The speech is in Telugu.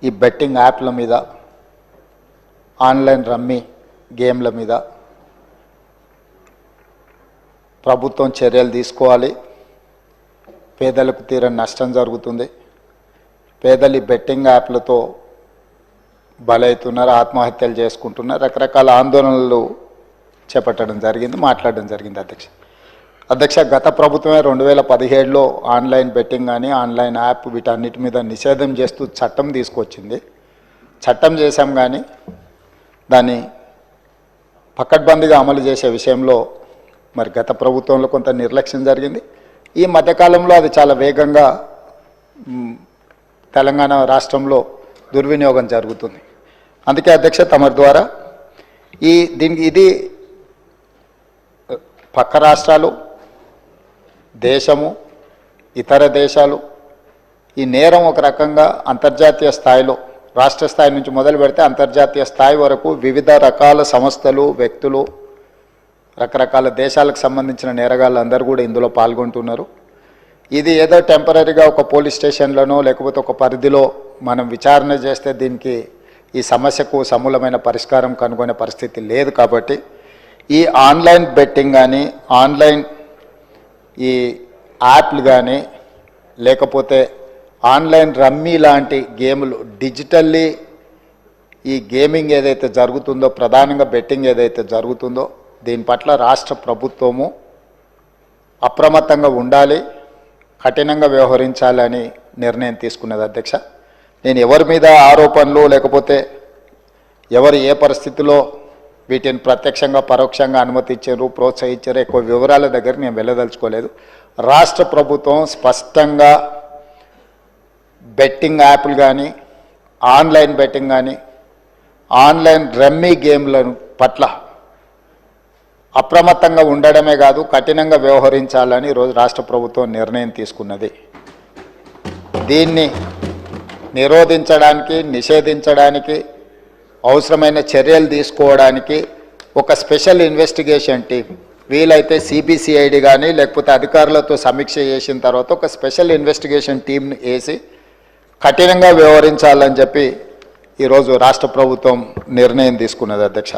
ఈ బెట్టింగ్ యాప్ల మీద, ఆన్లైన్ రమ్మీ గేమ్ల మీద ప్రభుత్వం చర్యలు తీసుకోవాలి. పేదలకు తీరని నష్టం జరుగుతుంది. పేదలు ఈ బెట్టింగ్ యాప్లతో బలవుతున్నారు, ఆత్మహత్యలు చేసుకుంటున్నారు, రకరకాల ఆందోళనలు చేపట్టడం జరిగింది, మాట్లాడడం జరిగింది. అధ్యక్ష గత ప్రభుత్వమే 2017లో ఆన్లైన్ బెట్టింగ్ కానీ ఆన్లైన్ యాప్ వీటన్నిటి మీద నిషేధం చేస్తూ చట్టం తీసుకొచ్చింది. చట్టం చేశాం కానీ దాన్ని పకడ్బందీగా అమలు చేసే విషయంలో మరి గత ప్రభుత్వంలో కొంత నిర్లక్ష్యం జరిగింది. ఈ మధ్యకాలంలో అది చాలా వేగంగా తెలంగాణ రాష్ట్రంలో దుర్వినియోగం జరుగుతుంది. అందుకే అధ్యక్ష తమరి ద్వారా ఇది పక్క రాష్ట్రాలు, దేశము, ఇతర దేశాలు ఈ నేరం ఒక రకంగా అంతర్జాతీయ స్థాయిలో, రాష్ట్ర స్థాయి నుంచి మొదలు పెడితే అంతర్జాతీయ స్థాయి వరకు వివిధ రకాల సంస్థలు, వ్యక్తులు, రకరకాల దేశాలకు సంబంధించిన నేరగాళ్ళు అందరూ కూడా ఇందులో పాల్గొంటున్నారు. ఇది ఏదో టెంపరీగా ఒక పోలీస్ స్టేషన్లోనో లేకపోతే ఒక పరిధిలో మనం విచారణ చేస్తే దీనికి ఈ సమస్యకు సమూలమైన పరిష్కారం కనుగొనే పరిస్థితి లేదు. కాబట్టి ఈ ఆన్లైన్ బెట్టింగ్ కానీ, ఆన్లైన్ ఈ యాప్లు కానీ, లేకపోతే ఆన్లైన్ రమ్మీ లాంటి గేములు, డిజిటల్లీ ఈ గేమింగ్ ఏదైతే జరుగుతుందో, ప్రధానంగా బెట్టింగ్ ఏదైతే జరుగుతుందో దీని పట్ల రాష్ట్ర ప్రభుత్వము అప్రమత్తంగా ఉండాలి, కఠినంగా వ్యవహరించాలని నిర్ణయం తీసుకున్నది. అధ్యక్ష నేను ఎవరి మీద ఆరోపణలు లేకపోతే ఎవరు ఏ పరిస్థితిలో వీటిని ప్రత్యక్షంగా పరోక్షంగా అనుమతించారు, ప్రోత్సహించారు, ఎక్కువ వివరాల దగ్గర నేను వెళ్ళదలుచుకోలేదు. రాష్ట్ర ప్రభుత్వం స్పష్టంగా బెట్టింగ్ యాప్లు కానీ, ఆన్లైన్ బెట్టింగ్ కానీ, ఆన్లైన్ రమ్మీ గేమ్ల పట్ల అప్రమత్తంగా ఉండడమే కాదు కఠినంగా వ్యవహరించాలని ఈరోజు రాష్ట్ర ప్రభుత్వం నిర్ణయం తీసుకున్నది. దీన్ని నిరోధించడానికి, నిషేధించడానికి అవసరమైన చర్యలు తీసుకోవడానికి ఒక స్పెషల్ ఇన్వెస్టిగేషన్ టీం, వీలైతే సిబిసిఐడి కానీ లేకపోతే అధికారులతో సమీక్ష చేసిన తర్వాత ఒక స్పెషల్ ఇన్వెస్టిగేషన్ టీంని వేసి కఠినంగా వ్యవహరించాలని చెప్పి ఈరోజు రాష్ట్ర ప్రభుత్వం నిర్ణయం తీసుకున్నది. అధ్యక్ష